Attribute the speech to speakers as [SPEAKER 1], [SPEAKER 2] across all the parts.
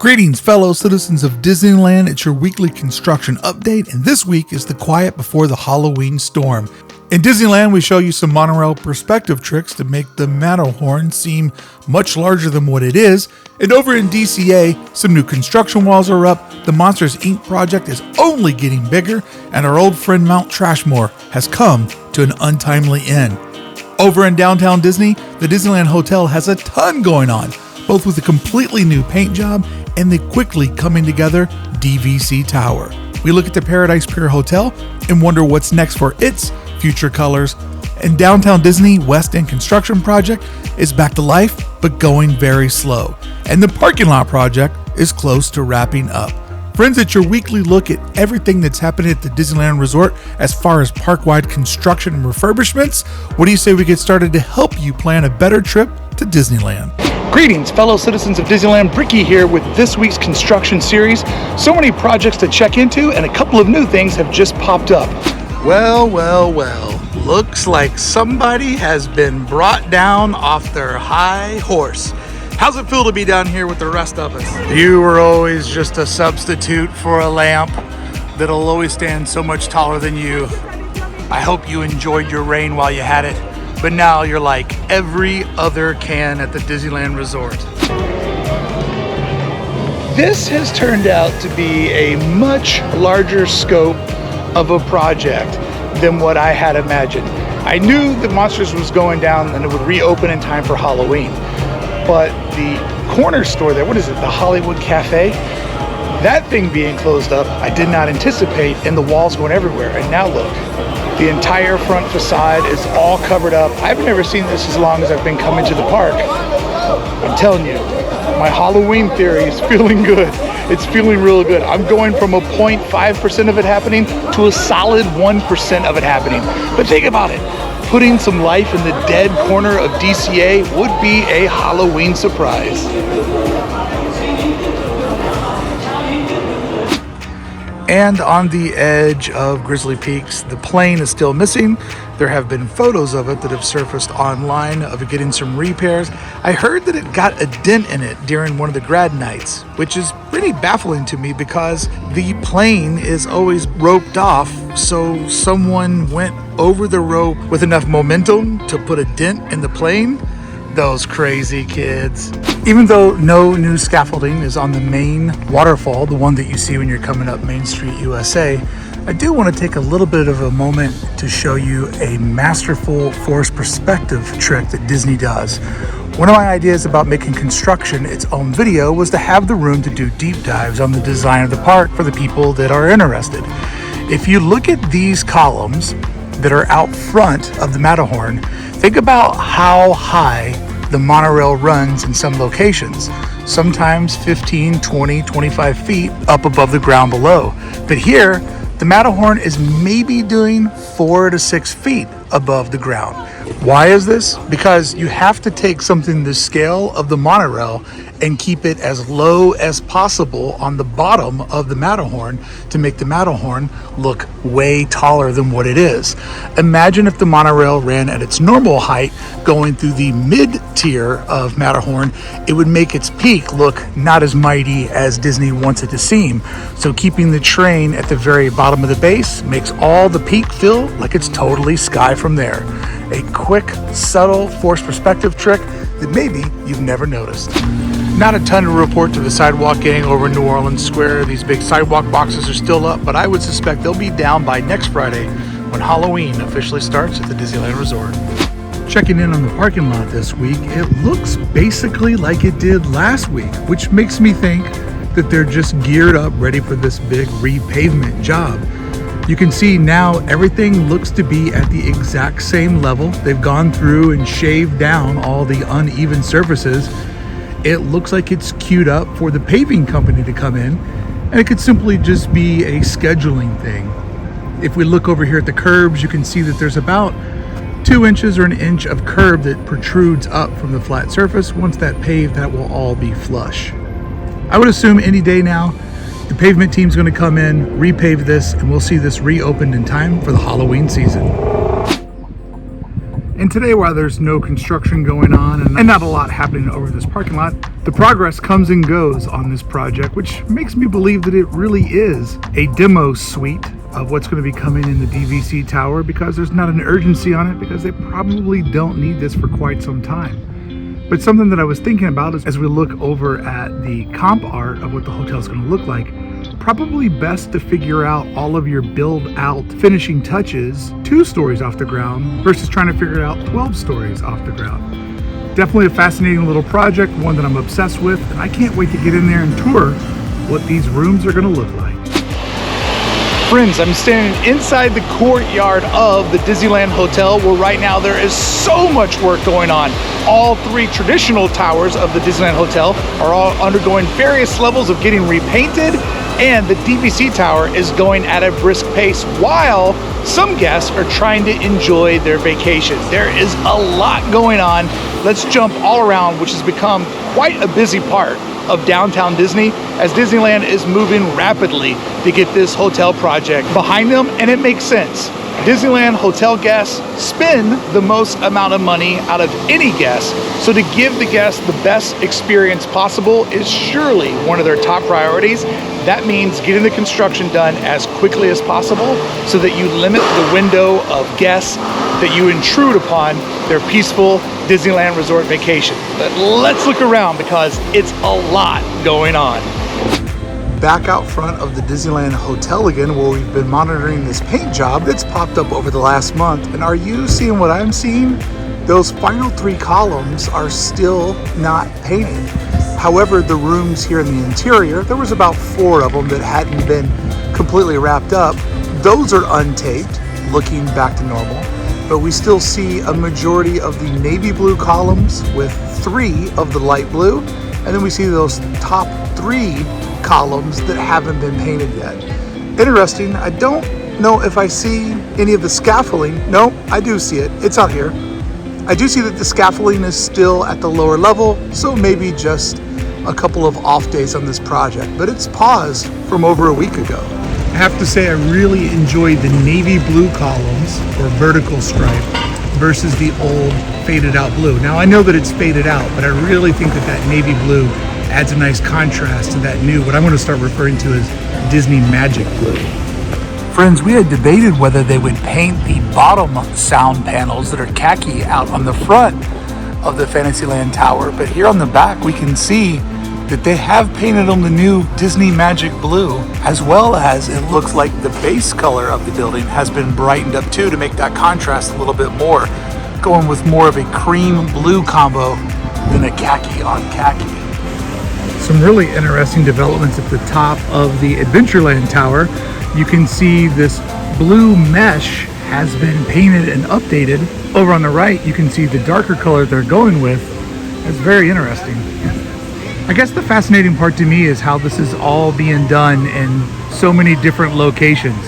[SPEAKER 1] Greetings, fellow citizens of Disneyland. It's your weekly construction update, and this week is the quiet before the Halloween storm. In Disneyland, we show you some monorail perspective tricks to make the Matterhorn seem much larger than what it is. And over in DCA, some new construction walls are up, the Monsters Inc. project is only getting bigger, and our old friend Mount Trashmore has come to an untimely end. Over in downtown Disney, the Disneyland Hotel has a ton going on, both with a completely new paint job and the quickly coming together DVC Tower. We look at the Paradise Pier Hotel and wonder what's next for its future colors. And downtown Disney West End construction project is back to life, but going very slow. And the parking lot project is close to wrapping up. Friends, it's your weekly look at everything that's happening at the Disneyland Resort as far as park-wide construction and refurbishments. What do you say we get started to help you plan a better trip to Disneyland?
[SPEAKER 2] Greetings, fellow citizens of Disneyland. Brickey here with this week's construction series. So many projects to check into, and a couple of new things have just popped up.
[SPEAKER 1] Well. Looks like somebody has been brought down off their high horse. How's it feel to be down here with the rest of us? You were always just a substitute for a lamp that'll always stand so much taller than you. I hope you enjoyed your reign while you had it, but now you're like every other can at the Disneyland Resort.
[SPEAKER 2] This has turned out to be a much larger scope of a project than what I had imagined. I knew that Monsters was going down and it would reopen in time for Halloween, but the corner store there, what is it, the Hollywood Cafe? That thing being closed up, I did not anticipate, and the walls going everywhere. And now look, the entire front facade is all covered up. I've never seen this as long as I've been coming to the park. I'm telling you, my Halloween theory is feeling good. It's feeling real good. I'm going from a 0.5% of it happening to a solid 1% of it happening. But think about it. Putting some life in the dead corner of DCA would be a Halloween surprise.
[SPEAKER 1] And on the edge of Grizzly Peaks, the plane is still missing. There have been photos of it that have surfaced online of it getting some repairs. I heard that it got a dent in it during one of the grad nights, which is pretty baffling to me because the plane is always roped off, so someone went over the rope with enough momentum to put a dent in the plane. Those crazy kids. Even though no new scaffolding is on the main waterfall, the one that you see when you're coming up Main Street, USA, I do want to take a little bit of a moment to show you a masterful forced perspective trick that Disney does. One of my ideas about making construction its own video was to have the room to do deep dives on the design of the park for the people that are interested. If you look at these columns that are out front of the Matterhorn, think about how high the monorail runs in some locations, sometimes 15, 20, 25 feet up above the ground below. But here, the Matterhorn is maybe doing 4 to 6 feet above the ground. Why is this? Because you have to take something the scale of the monorail and keep it as low as possible on the bottom of the Matterhorn to make the Matterhorn look way taller than what it is. Imagine if the monorail ran at its normal height going through the mid-tier of Matterhorn, it would make its peak look not as mighty as Disney wants it to seem. So keeping the train at the very bottom of the base makes all the peak feel like it's totally sky from there. A quick, subtle, forced perspective trick that maybe you've never noticed. Not a ton to report to the sidewalk gang over in New Orleans Square. These big sidewalk boxes are still up, but I would suspect they'll be down by next Friday when Halloween officially starts at the Disneyland Resort. Checking in on the parking lot this week, it looks basically like it did last week, which makes me think that they're just geared up, ready for this big repavement job. You can see now everything looks to be at the exact same level. They've gone through and shaved down all the uneven surfaces. It looks like it's queued up for the paving company to come in, and it could simply just be a scheduling thing. If we look over here at the curbs, you can see that there's about 2 inches or 1 inch of curb that protrudes up from the flat surface. Once that paved, that will all be flush. I would assume any day now, the pavement team's going to come in, repave this, and we'll see this reopened in time for the Halloween season. And And today, while there's no construction going on and not a lot happening over this parking lot, the progress comes and goes on this project, which makes me believe that it really is a demo suite of what's going to be coming in the DVC tower, because there's not an urgency on it, because they probably don't need this for quite some time. But something that I was thinking about is, as we look over at the comp art of what the hotel is going to look like, probably best to figure out all of your build out finishing touches 2 stories off the ground versus trying to figure it out 12 stories off the ground. Definitely a fascinating little project, one that I'm obsessed with, and I can't wait to get in there and tour what these rooms are going to look like.
[SPEAKER 2] Friends, I'm standing inside the courtyard of the Disneyland Hotel, where right now there is so much work going on. All 3 traditional towers of the Disneyland Hotel are all undergoing various levels of getting repainted, and the DVC tower is going at a brisk pace while some guests are trying to enjoy their vacation. There is a lot going on. Let's jump all around, which has become quite a busy part of downtown Disney, as Disneyland is moving rapidly to get this hotel project behind them, and it makes sense. Disneyland hotel guests spend the most amount of money out of any guest, so to give the guests the best experience possible is surely one of their top priorities. That means getting the construction done as quickly as possible so that you limit the window of guests that you intrude upon their peaceful Disneyland Resort vacation. But let's look around, because it's a lot going on.
[SPEAKER 1] Back out front of the Disneyland Hotel again, where we've been monitoring this paint job that's popped up over the last month. And are you seeing what I'm seeing? Those final 3 columns are still not painted. However, the rooms here in the interior, there was about 4 of them that hadn't been completely wrapped up. Those are untaped, looking back to normal. But we still see a majority of the navy blue columns with 3 of the light blue. And then we see those top 3 columns that haven't been painted yet. Interesting. I don't know if I see any of the scaffolding. No, I do see it. It's out here. I do see that the scaffolding is still at the lower level, so maybe just a couple of off days on this project, but it's paused from over a week ago. I have to say, I really enjoyed the navy blue columns, or vertical stripe, versus the old faded out blue. Now I know that it's faded out, but I really think that that navy blue adds a nice contrast to that new, what I'm going to start referring to as Disney Magic Blue. Friends, we had debated whether they would paint the bottom sound panels that are khaki out on the front of the Fantasyland Tower, but here on the back we can see that they have painted on the new Disney Magic Blue, as well as it looks like the base color of the building has been brightened up too to make that contrast a little bit more, going with more of a cream blue combo than a khaki on khaki. Some really interesting developments at the top of the Adventureland Tower. You can see this blue mesh has been painted and updated. Over on the right, you can see the darker color they're going with. It's very interesting. I guess the fascinating part to me is how this is all being done in so many different locations.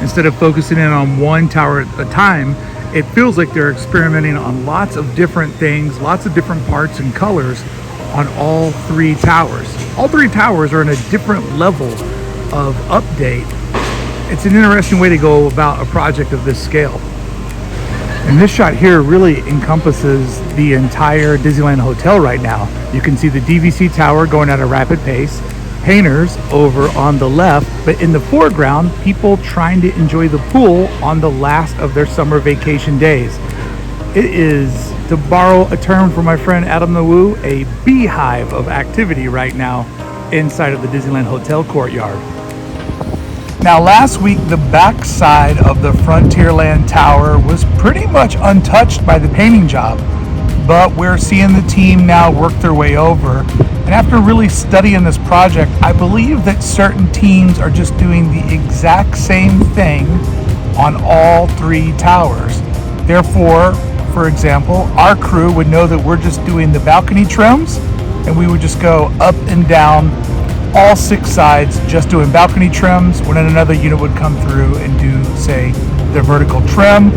[SPEAKER 1] Instead of focusing in on one tower at a time, it feels like they're experimenting on lots of different things, lots of different parts and colors on all 3 towers. All 3 towers are in a different level of update. It's an interesting way to go about a project of this scale. And this shot here really encompasses the entire Disneyland Hotel right now. You can see the DVC tower going at a rapid pace, painters over on the left, but in the foreground, people trying to enjoy the pool on the last of their summer vacation days. It is, to borrow a term from my friend Adam the Woo, a beehive of activity right now inside of the Disneyland Hotel courtyard. Now last week, the back side of the Frontierland Tower was pretty much untouched by the painting job, but we're seeing the team now work their way over. And after really studying this project, I believe that certain teams are just doing the exact same thing on all 3 towers. Therefore, for example, our crew would know that we're just doing the balcony trims, and we would just go up and down all 6 sides just doing balcony trims, when another unit would come through and do, say, the vertical trim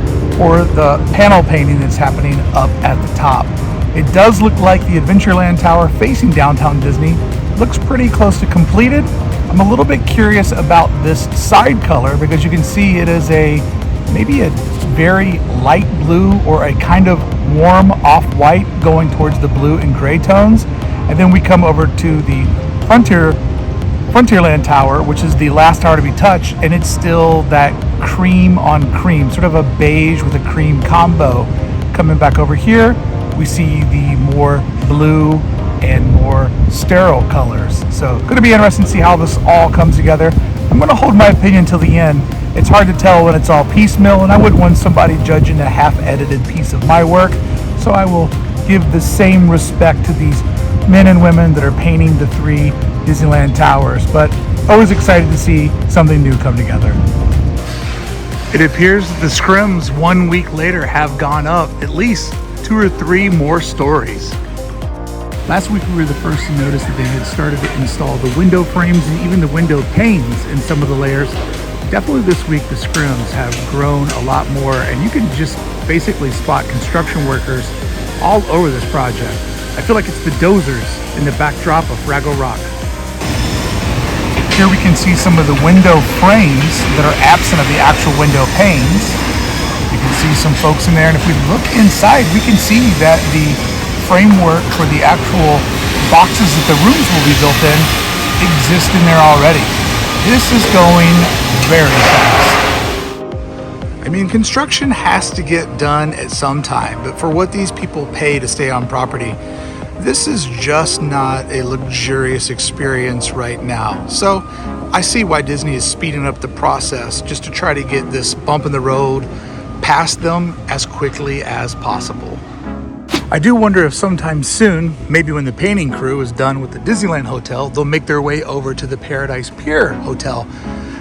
[SPEAKER 1] or the panel painting that's happening up at the top. It does look like the Adventureland Tower facing downtown Disney looks pretty close to completed. I'm a little bit curious about this side color, because you can see it is a maybe a very light blue or a kind of warm off-white going towards the blue and gray tones. And then we come over to the Frontierland Tower, which is the last tower to be touched, and it's still that cream on cream, sort of a beige with a cream combo. Coming back over here, we see the more blue and more sterile colors. So going to be interesting to see how this all comes together. I'm going to hold my opinion till the end. It's hard to tell when it's all piecemeal, and I wouldn't want somebody judging a half-edited piece of my work. So I will give the same respect to these men and women that are painting the 3 Disneyland towers, but always excited to see something new come together. It appears that the scrims 1 week later have gone up at least 2 or 3 more stories. Last week we were the first to notice that they had started to install the window frames and even the window panes in some of the layers. Definitely this week the scrims have grown a lot more, and you can just basically spot construction workers all over this project. I feel like it's the dozers in the backdrop of Fraggle Rock. Here we can see some of the window frames that are absent of the actual window panes. You can see some folks in there, and if we look inside, we can see that the framework for the actual boxes that the rooms will be built in exist in there already. This is going very fast. I mean, construction has to get done at some time, but for what these people pay to stay on property, this is just not a luxurious experience right now. So I see why Disney is speeding up the process just to try to get this bump in the road past them as quickly as possible. I do wonder if sometime soon, maybe when the painting crew is done with the Disneyland Hotel, they'll make their way over to the Paradise Pier Hotel,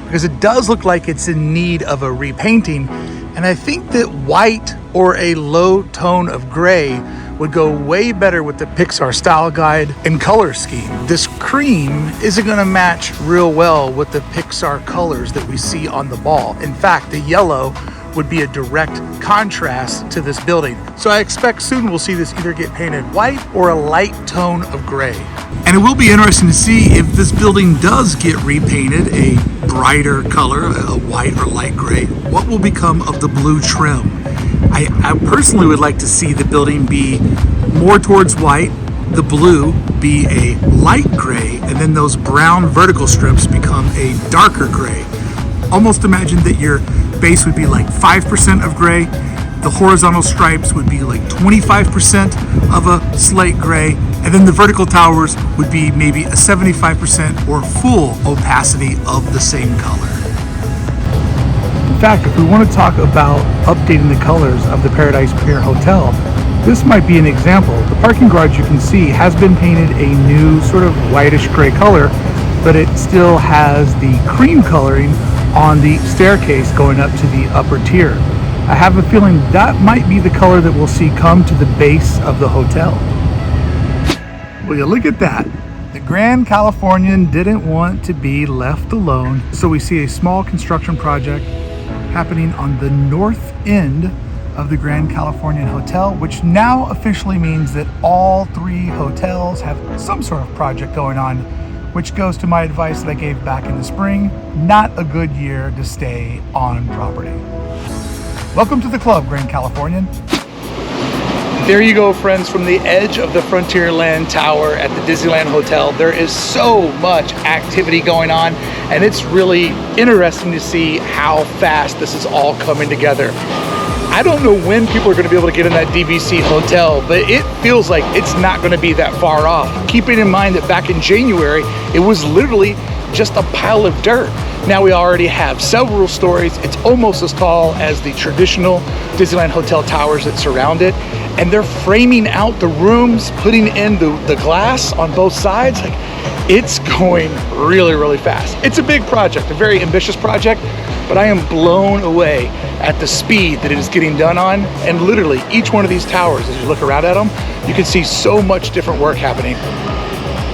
[SPEAKER 1] because it does look like it's in need of a repainting. And I think that white or a low tone of gray would go way better with the Pixar style guide and color scheme. This cream isn't gonna match real well with the Pixar colors that we see on the ball. In fact, the yellow would be a direct contrast to this building. So I expect soon we'll see this either get painted white or a light tone of gray. And it will be interesting to see if this building does get repainted a brighter color, a white or light gray, what will become of the blue trim. I personally would like to see the building be more towards white, the blue be a light gray, and then those brown vertical strips become a darker gray. Almost imagine that your base would be like 5% of gray, the horizontal stripes would be like 25% of a slate gray, and then the vertical towers would be maybe a 75% or full opacity of the same color. In fact, if we want to talk about updating the colors of the Paradise Pier Hotel, this might be an example. The parking garage, you can see, has been painted a new sort of whitish gray color, but it still has the cream coloring on the staircase going up to the upper tier. I have a feeling that might be the color that we'll see come to the base of the hotel. Will you look at that? The Grand Californian didn't want to be left alone, so we see a small construction project happening on the north end of the Grand Californian Hotel, which now officially means that all 3 hotels have some sort of project going on, which goes to my advice that I gave back in the spring: not a good year to stay on property. Welcome to the club, Grand Californian.
[SPEAKER 2] There you go, friends, from the edge of the Frontierland Tower at the Disneyland Hotel. There is so much activity going on, and it's really interesting to see how fast this is all coming together. I don't know when people are going to be able to get in that DVC hotel, but it feels like it's not going to be that far off. Keeping in mind that back in January, it was literally just a pile of dirt. Now we already have several stories. It's almost as tall as the traditional Disneyland Hotel towers that surround it. And they're framing out the rooms, putting in the glass on both sides. Like, it's going really, really fast. It's a big project, a very ambitious project, but I am blown away at the speed that it is getting done on. And literally each one of these towers, as you look around at them, you can see so much different work happening.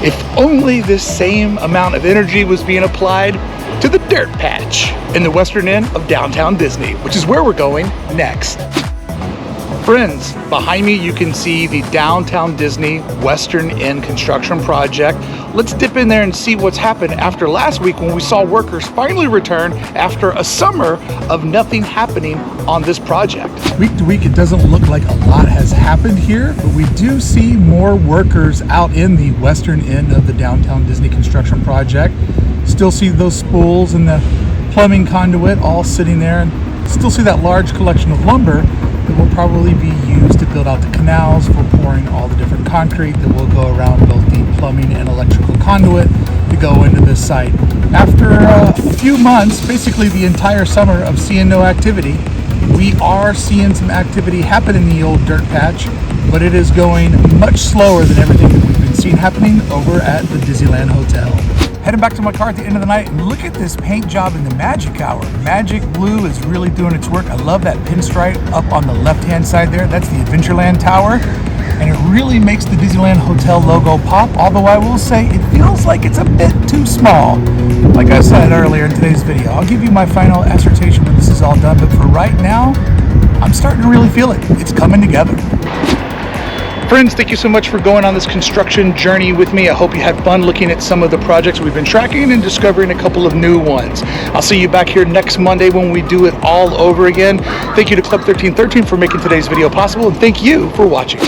[SPEAKER 2] If only this same amount of energy was being applied to the dirt patch in the western end of downtown Disney, which is where we're going next. Friends, behind me you can see the Downtown Disney Western End construction project. Let's dip in there and see what's happened after last week when we saw workers finally return after a summer of nothing happening on this project.
[SPEAKER 1] Week to week, it doesn't look like a lot has happened here, but we do see more workers out in the western end of the Downtown Disney construction project. Still see those spools and the plumbing conduit all sitting there, and still see that large collection of lumber that will probably be used to build out the canals for pouring all the different concrete that will go around both the plumbing and electrical conduit to go into this site. After a few months, basically the entire summer of seeing no activity, we are seeing some activity happen in the old dirt patch, but it is going much slower than everything that we've been seeing happening over at the Disneyland Hotel. Heading back to my car at the end of the night, and look at this paint job in the Magic Hour. Magic Blue is really doing its work. I love that pinstripe up on the left-hand side there. That's the Adventureland Tower, and it really makes the Disneyland Hotel logo pop, although I will say it feels like it's a bit too small. Like I said earlier in today's video, I'll give you my final assertion when this is all done, but for right now, I'm starting to really feel it. It's coming together.
[SPEAKER 2] Friends, thank you so much for going on this construction journey with me. I hope you had fun looking at some of the projects we've been tracking and discovering a couple of new ones. I'll see you back here next Monday when we do it all over again. Thank you to Club 1313 for making today's video possible, and thank you for watching.